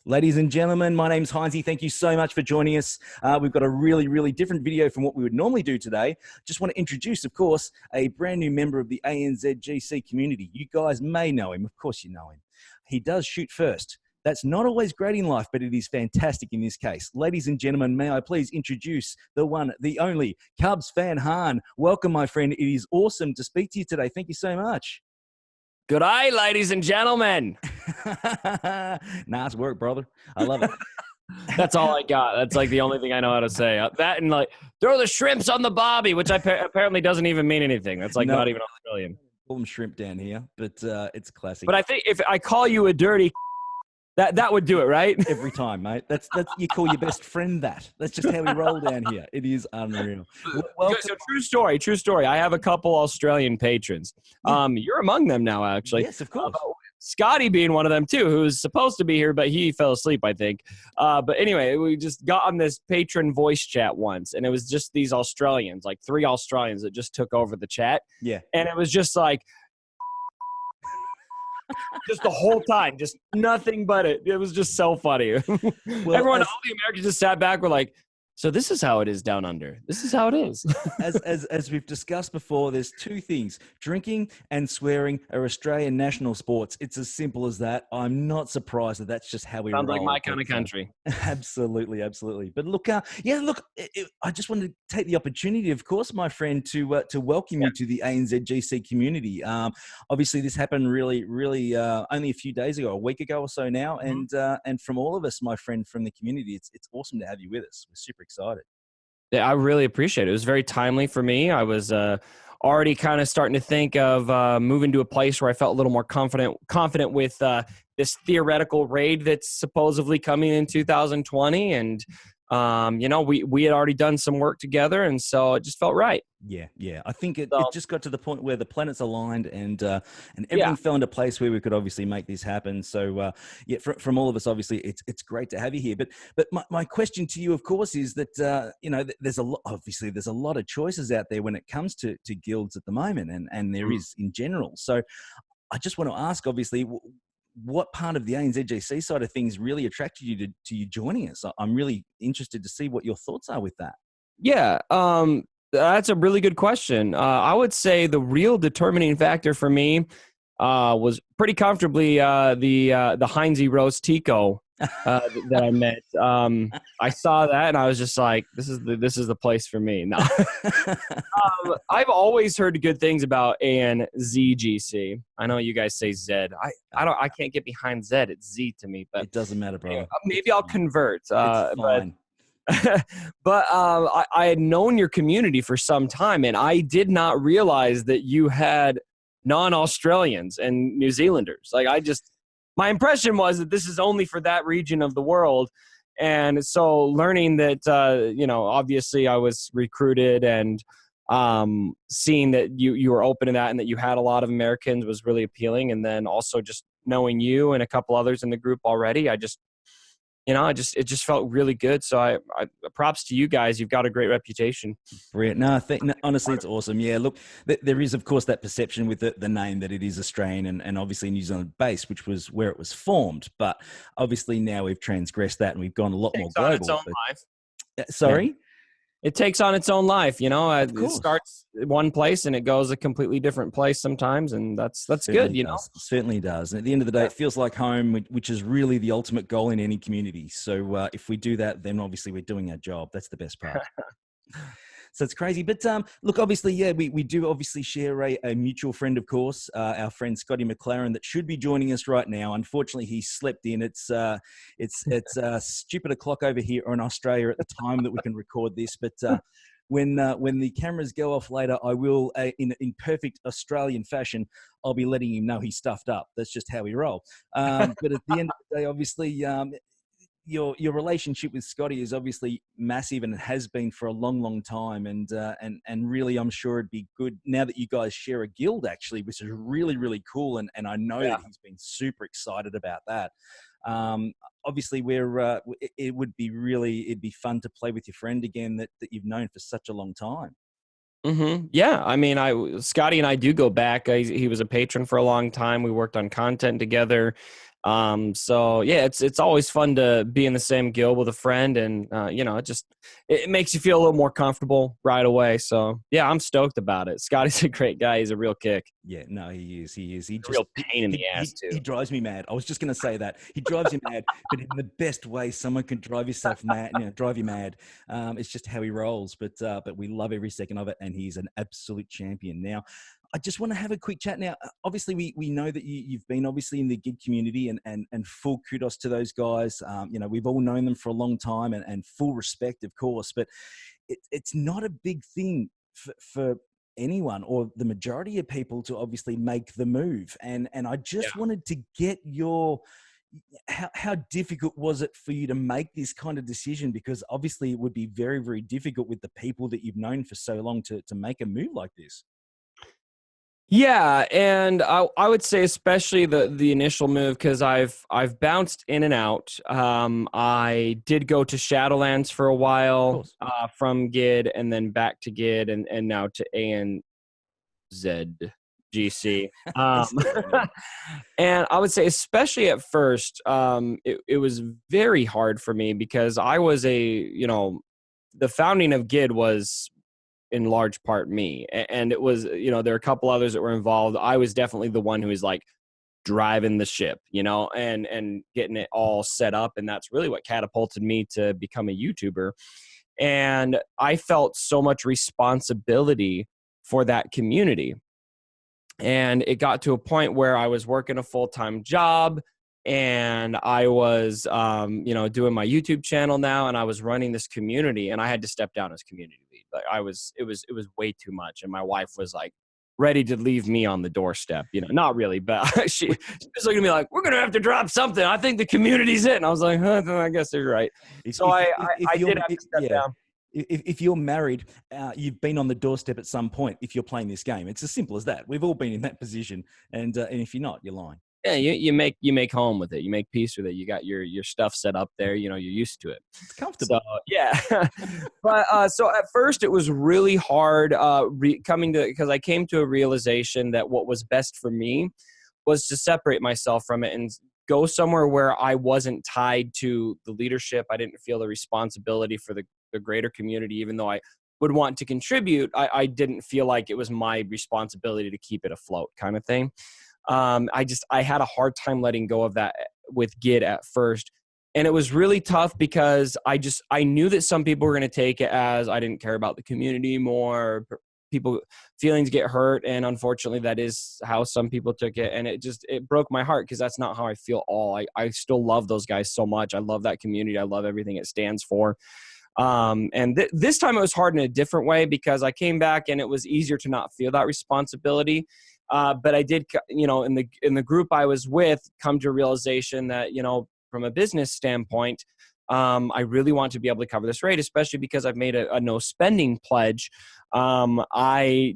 Ladies and gentlemen, my name's Hynesy. Thank you so much for joining us. We've got a really, really different video from what we would normally do today. Just want to introduce, of course, a brand new member of the SWGoH community. You guys may know him. Of course you know him. He does shoot first. That's not always great in life, but it is fantastic in this case. Ladies and gentlemen, may I please introduce the one, the only, Cubsfanhan. Welcome, my friend. It is awesome to speak to you today. Thank you so much. Good eye, ladies and gentlemen. Nice work, brother. I love it. That's all I got. That's like the only thing I know how to say. That and like, throw the shrimps on the bobby, which apparently doesn't even mean anything. That's like not even Australian. Call them shrimp down here, but it's classic. But I think if I call you a dirty, that would do it, right? Every time, mate. That's you call your best friend that. That's just how we roll down here. It is unreal. So true story. I have a couple Australian patrons. You're among them now, actually. Yes, of course. Scotty being one of them too, who's supposed to be here, but he fell asleep, I think. But anyway, we just got on this patron voice chat once, and it was just these Australians, like 3 Australians that just took over the chat. Yeah. And it was just like, just the whole time, just nothing but it. It was just so funny. Well, everyone, all the Americans just sat back, were like, so this is how it is down under. This is how it is. as we've discussed before, there's 2 things. Drinking and swearing are Australian national sports. It's as simple as that. I'm not surprised that that's just how we roll. Sounds like my kind of country. Absolutely, absolutely. But look, I just wanted to take the opportunity, of course, my friend, to welcome you to the SWGoH community. Obviously, this happened really only a few days ago, a week ago or so now. And from all of us, my friend, from the community, it's awesome to have you with us. We're super excited. Yeah, I really appreciate it. It was very timely for me. I was already kind of starting to think of moving to a place where I felt a little more confident with this theoretical raid that's supposedly coming in 2020. And, we had already done some work together, and so it just felt right. Yeah. I think it just got to the point where the planets aligned and everything fell into place where we could obviously make this happen. So, from all of us, obviously, it's great to have you here. But my question to you, of course, is that, there's a lot of choices out there when it comes to guilds at the moment, and there is in general. So I just want to ask, obviously, what part of the SWGoH side of things really attracted you to you joining us? I'm really interested to see what your thoughts are with that. Yeah, that's a really good question. I would say the real determining factor for me was pretty comfortably the Hynesy roast Tico that I met. I saw that and I was just like, this is the place for me. No. I've always heard good things about SWGoH. I know you guys say Z. I can't get behind Z. It's Z to me, but it doesn't matter, bro. Maybe I'll convert. It's fine. But I had known your community for some time, and I did not realize that you had non-Australians and New Zealanders. Like, my impression was that this is only for that region of the world. And so learning that, obviously I was recruited, and seeing that you were open to that and that you had a lot of Americans was really appealing. And then also just knowing you and a couple others in the group already, it just felt really good. So I props to you guys. You've got a great reputation. Brilliant. No, honestly, it's awesome. Yeah, look, there is, of course, that perception with the name that it is Australian and obviously New Zealand based, which was where it was formed. But obviously now we've transgressed that and we've gone a lot more global. Its own life. Sorry? Yeah. It takes on its own life, It starts one place and it goes a completely different place sometimes, and that's good, Certainly does. And at the end of the day, it feels like home, which is really the ultimate goal in any community. So if we do that, then obviously we're doing our job. That's the best part. So it's crazy. But look, obviously, we do obviously share a mutual friend, of course, our friend Scotty McLaren, that should be joining us right now. Unfortunately, he slept in. It's stupid o'clock over here in Australia at the time that we can record this. But when the cameras go off later, I will, in perfect Australian fashion, I'll be letting him know he's stuffed up. That's just how we roll. But at the end of the day, obviously, your relationship with Scotty is obviously massive, and it has been for a long time. And really, I'm sure it'd be good now that you guys share a guild, actually, which is really cool. And I know that he's been super excited about that. Obviously, it'd be fun to play with your friend again that you've known for such a long time. Mm-hmm. Yeah, I mean, Scotty and I do go back. He was a patron for a long time. We worked on content together. So yeah, it's always fun to be in the same guild with a friend, and it makes you feel a little more comfortable right away. So yeah, I'm stoked about it. Scotty's a great guy. He's a real kick. Yeah, no, he is. He is. He A just real pain in the ass he too. drives me mad. I was just going to say that he drives you mad, but in the best way someone can drive yourself mad. Drive you mad. It's just how he rolls. But we love every second of it, and he's an absolute champion. Now, I just want to have a quick chat. Now, obviously, we know that you've been obviously in the gig community, and full kudos to those guys. We've all known them for a long time, and full respect, of course. But it's not a big thing for anyone or the majority of people to obviously make the move. And I just wanted to get your, how difficult was it for you to make this kind of decision? Because obviously it would be very, very difficult with the people that you've known for so long to make a move like this. Yeah, and I would say especially the initial move, because I've bounced in and out. I did go to Shadowlands for a while, from GID, and then back to GID, and now to ANZGC. And I would say especially at first, it was very hard for me because I was the founding of GID was in large part me. And it was, there are a couple others that were involved. I was definitely the one who was like driving the ship, and getting it all set up. And that's really what catapulted me to become a YouTuber. And I felt so much responsibility for that community. And it got to a point where I was working a full-time job, and I was, doing my YouTube channel now, and I was running this community, and I had to step down as community lead. Like it was way too much. And my wife was like ready to leave me on the doorstep, not really, but she was looking at me like, we're going to have to drop something. I think the community's it. And I was like, I guess they're right. So I did have to step down. If you're married, you've been on the doorstep at some point if you're playing this game. It's as simple as that. We've all been in that position. And if you're not, you're lying. Yeah, you make home with it. You make peace with it. You got your stuff set up there. You're used to it. It's comfortable. So, yeah. But so at first it was really hard because I came to a realization that what was best for me was to separate myself from it and go somewhere where I wasn't tied to the leadership. I didn't feel the responsibility for the greater community, even though I would want to contribute. I didn't feel like it was my responsibility to keep it afloat, kind of thing. I had a hard time letting go of that with GID at first. And it was really tough because I knew that some people were going to take it as I didn't care about the community more. People feelings get hurt. And unfortunately that is how some people took it. And it broke my heart because that's not how I feel all. I still love those guys so much. I love that community. I love everything it stands for. And this time it was hard in a different way because I came back and it was easier to not feel that responsibility. But I did, in the group I was with, come to a realization that, from a business standpoint, I really want to be able to cover this raid, especially because I've made a no spending pledge. I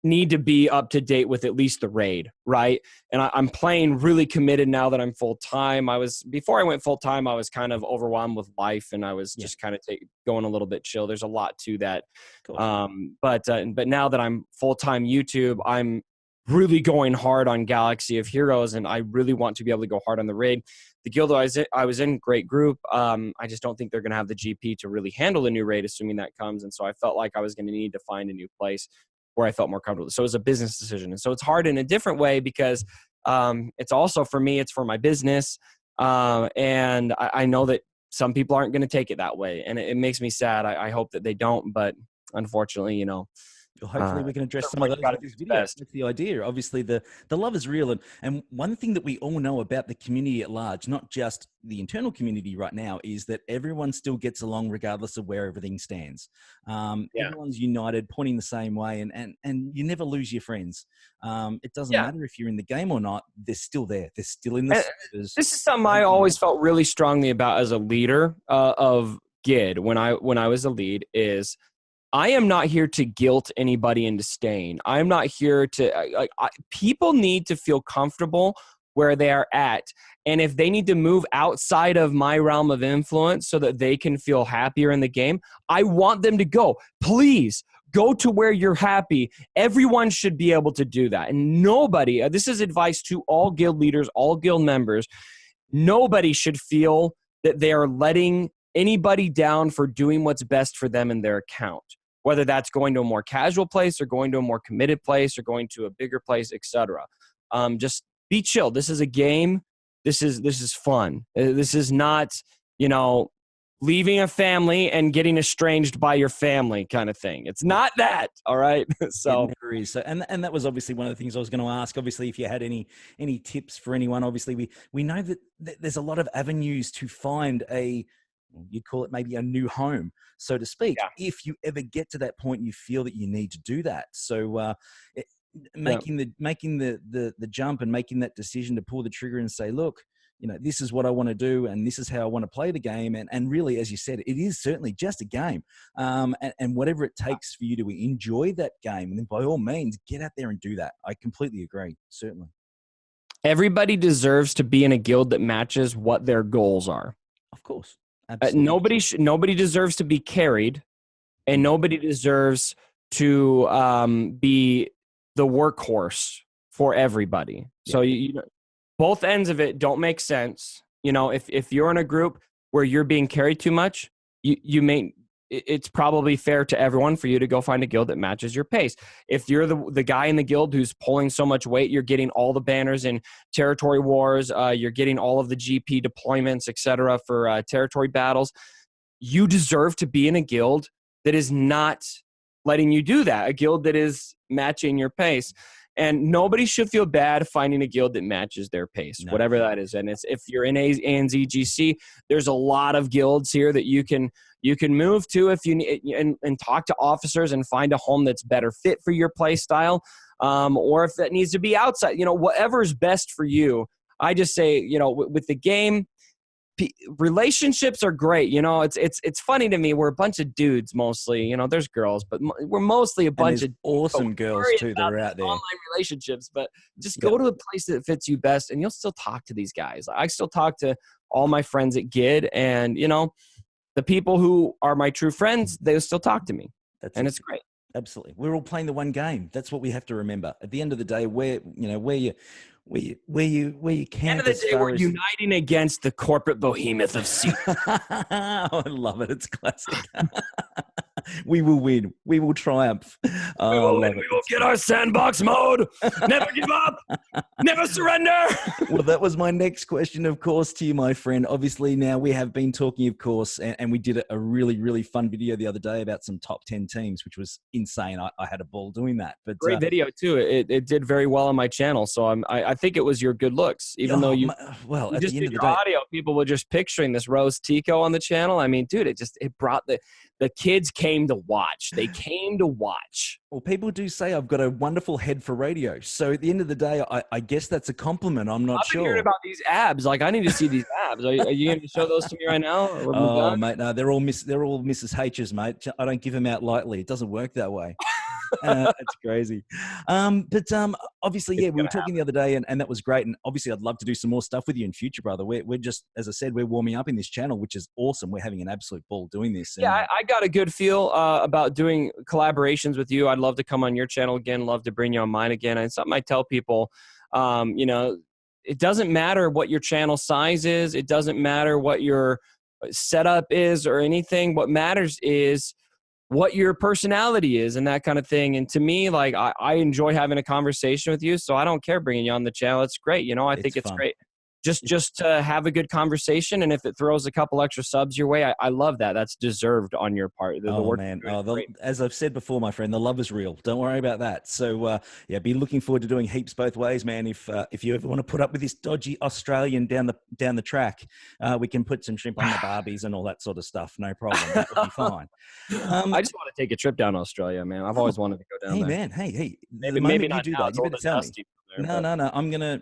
need to be up to date with at least the raid, right? And I'm playing really committed now that I'm full time. Before I went full time, I was kind of overwhelmed with life, and I was just kind of going a little bit chill. There's a lot to that. Cool. But now that I'm full time YouTube, I'm really going hard on Galaxy of Heroes, and I really want to be able to go hard on the raid. The guild I was in, great group. I just don't think they're going to have the GP to really handle the new raid, assuming that comes. And so I felt like I was going to need to find a new place where I felt more comfortable. So it was a business decision. And so it's hard in a different way because it's also for me, it's for my business. And I know that some people aren't going to take it that way. And it makes me sad. I hope that they don't, but unfortunately, hopefully we can address some of those with this video. That's the idea. Obviously, the love is real. And one thing that we all know about the community at large, not just the internal community right now, is that everyone still gets along regardless of where everything stands. Everyone's united, pointing the same way, and you never lose your friends. It doesn't matter if you're in the game or not. They're still there. They're still in the servers. This is something I always felt really strongly about as a leader of GID when I was a lead is I am not here to guilt anybody into staying. I'm not here to people need to feel comfortable where they are at. And if they need to move outside of my realm of influence so that they can feel happier in the game, I want them to go. Please Go to where you're happy. Everyone should be able to do that. And nobody, this is advice to all guild leaders, all guild members, nobody should feel that they are letting anybody down for doing what's best for them in their account, whether that's going to a more casual place or going to a more committed place or going to a bigger place, etc. Just be chill. This is a game. This is fun. This is not, leaving a family and getting estranged by your family kind of thing. It's not that, all right? So it never is. So, and that was obviously one of the things I was going to ask. Obviously, if you had any tips for anyone, obviously we know that there's a lot of avenues to find you'd call it maybe a new home, so to speak. Yeah. If you ever get to that point, you feel that you need to do that. So making the jump and making that decision to pull the trigger and say, look, this is what I want to do and this is how I want to play the game. And really, as you said, it is certainly just a game. And whatever it takes for you to enjoy that game, and then by all means, get out there and do that. I completely agree, certainly. Everybody deserves to be in a guild that matches what their goals are. Of course. Absolutely. Nobody deserves to be carried, and nobody deserves to be the workhorse for everybody. Yeah. So both ends of it don't make sense. If you're in a group where you're being carried too much, it's probably fair to everyone for you to go find a guild that matches your pace. If you're the guy in the guild who's pulling so much weight, you're getting all the banners in territory wars, you're getting all of the GP deployments, etc. for territory battles, you deserve to be in a guild that is not letting you do that, a guild that is matching your pace. And nobody should feel bad finding a guild that matches their pace, whatever that is. And if you're in ANZGC, there's a lot of guilds here that you can move to if you need, and talk to officers and find a home that's better fit for your play style, or if that needs to be outside. Whatever's best for you. I just say, with the game, relationships are great. It's funny to me. We're a bunch of dudes mostly. There's girls, but we're mostly a bunch of awesome girls too that are out there. Online relationships, but just go to a place that fits you best, and you'll still talk to these guys. I still talk to all my friends at GID, and the people who are my true friends, they still talk to me, it's great. Absolutely, we're all playing the one game. That's what we have to remember. At the end of the day, where you can. End of the day, we're uniting against the corporate behemoth of sea. I love it. It's classic. We will win. We will triumph. We will get our sandbox mode. Never give up. Never surrender. Well, that was my next question, of course, to you, my friend. Obviously, now we have been talking, of course, and we did a really, really fun video the other day about some top 10 teams, which was insane. I had a ball doing that. But great video, too. It did very well on my channel. So I think it was your good looks, even though you just did your audio. People were just picturing this Rose Tico on the channel. I mean, dude, it brought the kids came to watch. They came to watch. Well, people do say I've got a wonderful head for radio. So at the end of the day, I guess that's a compliment. I'm not sure. I've been hearing about these abs. Like, I need to see these abs. Are you going to show those to me right now? Oh, mate, no, they're all Mrs. H's, mate. I don't give them out lightly. It doesn't work that way. It's crazy. But obviously, yeah, we were talking the other day, and that was great. And obviously, I'd love to do some more stuff with you in future, brother. We're just, as I said, we're warming up in this channel, which is awesome. We're having an absolute ball doing this. And yeah, I got a good feel about doing collaborations with you. I'd love to come on your channel again. Love to bring you on mine again. And something I tell people, it doesn't matter what your channel size is. It doesn't matter what your setup is or anything. What matters is what your personality is and that kind of thing. And to me, like, I enjoy having a conversation with you, so I don't care bringing you on the channel. It's great. I think it's great. Just to have a good conversation, and if it throws a couple extra subs your way, I love that. That's deserved on your part. As I've said before, my friend, the love is real. Don't worry about that. So be looking forward to doing heaps both ways, man. If you ever want to put up with this dodgy Australian down the track, we can put some shrimp on the barbies and all that sort of stuff. No problem. That will be fine. I just want to take a trip down to Australia, man. I've always wanted to go down there. Hey, man. Hey. Maybe not you do now. that, you better tell me. No. I'm gonna.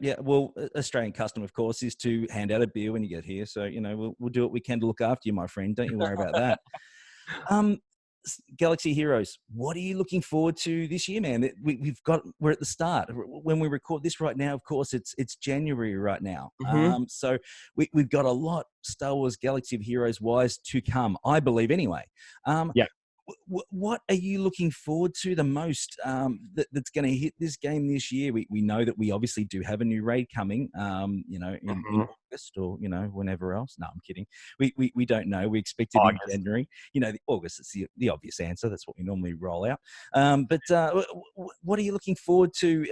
Australian custom, of course, is to hand out a beer when you get here. So we'll do what we can to look after you, my friend. Don't you worry about that. Galaxy Heroes, what are you looking forward to this year, man? We're at the start. When we record this right now, of course, it's January right now. Mm-hmm. So we've got a lot Star Wars Galaxy of Heroes wise to come, I believe, anyway. What are you looking forward to the most that's going to hit this game this year? We know that we obviously do have a new raid coming, in August or, whenever else. No, I'm kidding. We don't know. We expect it August. in January. The August is the obvious answer. That's what we normally roll out. But what are you looking forward to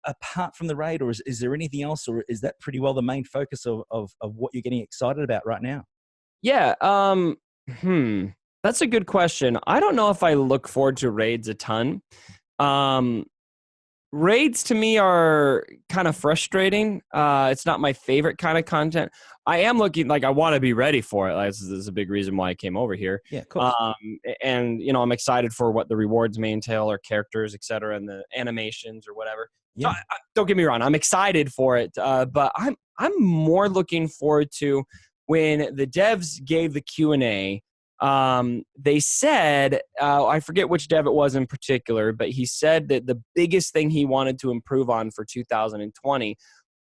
apart from the raid, or is there anything else, or is that pretty well the main focus of what you're getting excited about right now? Yeah. That's a good question. I don't know if I look forward to raids a ton. Raids to me are kind of frustrating. It's not my favorite kind of content. I am looking, I want to be ready for it. This is a big reason why I came over here. Yeah, of course. And I'm excited for what the rewards may entail, or characters, etc., and the animations or whatever. Yeah. So don't get me wrong, I'm excited for it, but I'm more looking forward to when the devs gave the Q&A. They said, I forget which dev it was in particular, but he said that the biggest thing he wanted to improve on for 2020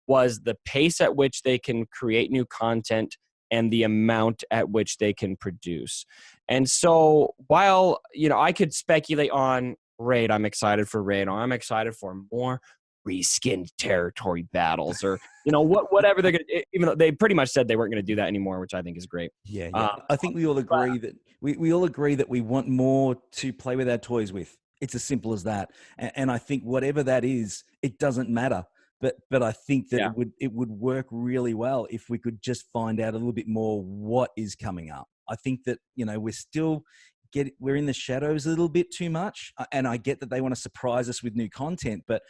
was the pace at which they can create new content and the amount at which they can produce. And so while, I could speculate on raid, I'm excited for raid, or I'm excited for more reskinned territory battles, or whatever they're gonna, even though they pretty much said they weren't going to do that anymore, which I think is great. Yeah. I think we all agree that we all agree that we want more to play with our toys with. It's as simple as that. And I think whatever that is, it doesn't matter. But I think that it would work really well if we could just find out a little bit more what is coming up. I think that we're in the shadows a little bit too much, and I get that they want to surprise us with new content, but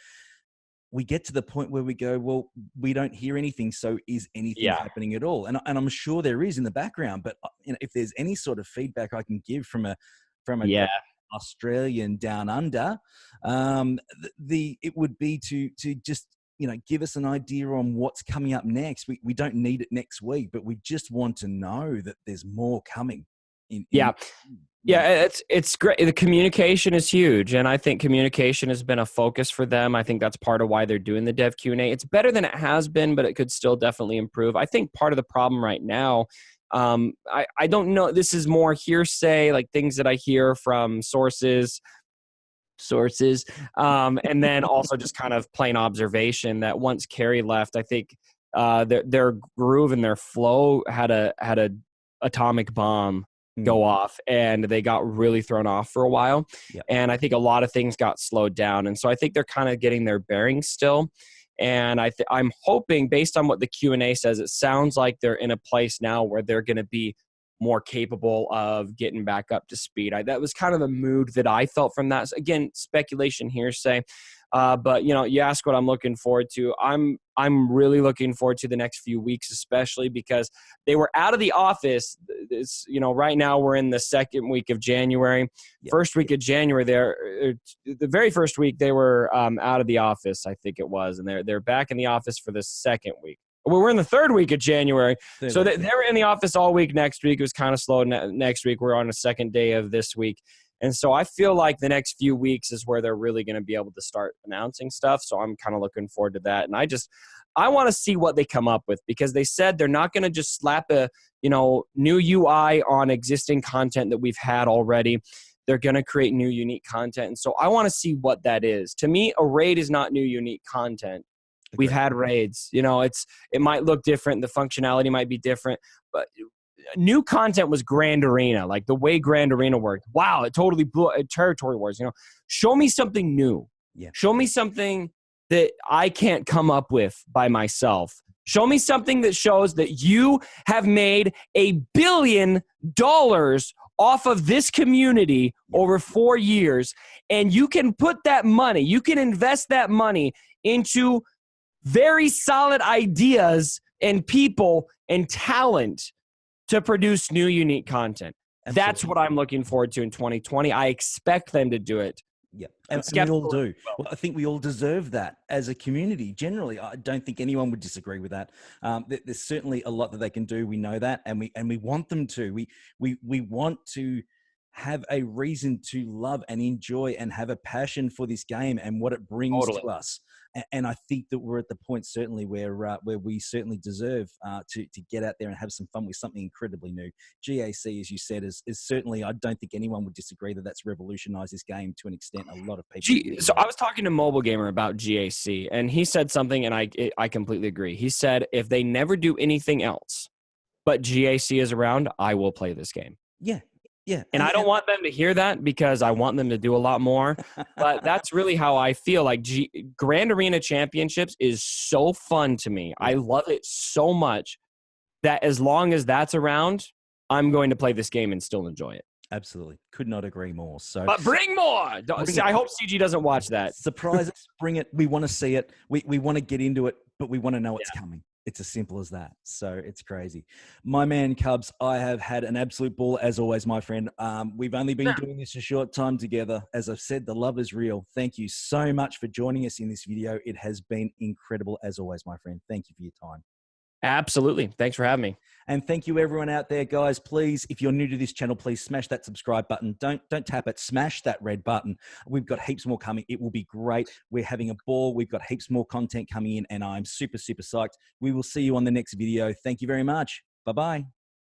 we get to the point where we go, well, we don't hear anything. So is anything happening at all? And I'm sure there is in the background, but if there's any sort of feedback I can give from a Australian down under, it would be to just, give us an idea on what's coming up next. We don't need it next week, but we just want to know that there's more coming. Yeah, it's great. The communication is huge, and I think communication has been a focus for them. I think that's part of why they're doing the dev Q&A. It's better than it has been, but it could still definitely improve. I think part of the problem right now, I don't know, this is more hearsay, like things that I hear from sources, and then also just kind of plain observation that once Carrie left, I think their groove and their flow had a atomic bomb go off, and they got really thrown off for a while. Yep. And I think a lot of things got slowed down. And so I think they're kind of getting their bearings still. And I'm hoping, based on what the Q&A says, it sounds like they're in a place now where they're going to be more capable of getting back up to speed. That was kind of the mood that I felt from that. Again, speculation, hearsay. But you ask what I'm looking forward to. I'm really looking forward to the next few weeks, especially because they were out of the office. Right now we're in the second week of January. Yep. First week of January, the very first week they were out of the office, I think it was, and they're back in the office for the second week. Well, we're in the third week of January, so they were in the office all week. Next week it was kind of slow. Next week we're on the second day of this week. And so I feel like the next few weeks is where they're really going to be able to start announcing stuff. So I'm kind of looking forward to that. And I want to see what they come up with, because they said they're not going to just slap a, new UI on existing content that we've had already. They're going to create new unique content. And so I want to see what that is. To me, a raid is not new unique content. Agreed. We've had raids, it might look different. The functionality might be different, but new content was Grand Arena, like the way Grand Arena worked. Wow, it totally blew Territory Wars. Show me something new. Yeah. Show me something that I can't come up with by myself. Show me something that shows that you have made $1 billion off of this community over 4 years, and you can put that money, you can invest that money into very solid ideas and people and talent to produce new, unique content. Absolutely. That's what I'm looking forward to in 2020. I expect them to do it. Yeah, and we all do. Well, I think we all deserve that as a community. Generally, I don't think anyone would disagree with that. There's certainly a lot that they can do. We know that, and we want them to. We want to have a reason to love and enjoy and have a passion for this game and what it brings to us. And I think that we're at the point certainly where we certainly deserve to get out there and have some fun with something incredibly new. GAC, as you said, is certainly, I don't think anyone would disagree that that's revolutionized this game to an extent. A lot of people. So I was talking to Mobile Gamer about GAC, and he said something, and I completely agree. He said, if they never do anything else, but GAC is around, I will play this game. Yeah. Yeah. And I don't want them to hear that because I want them to do a lot more. But that's really how I feel. Like Grand Arena Championships is so fun to me. I love it so much that as long as that's around, I'm going to play this game and still enjoy it. Absolutely. Could not agree more. So, but bring more. I hope CG doesn't watch that. Surprise us. Bring it. We want to see it. We want to get into it, but we want to know it's coming. It's as simple as that. So it's crazy. My man, Cubs, I have had an absolute ball as always, my friend. We've only been doing this a short time together. As I've said, the love is real. Thank you so much for joining us in this video. It has been incredible as always, my friend. Thank you for your time. Absolutely. Thanks for having me. And thank you everyone out there, guys. Please, if you're new to this channel, please smash that subscribe button. Don't tap it. Smash that red button. We've got heaps more coming. It will be great. We're having a ball. We've got heaps more content coming in, and I'm super, super psyched. We will see you on the next video. Thank you very much. Bye-bye.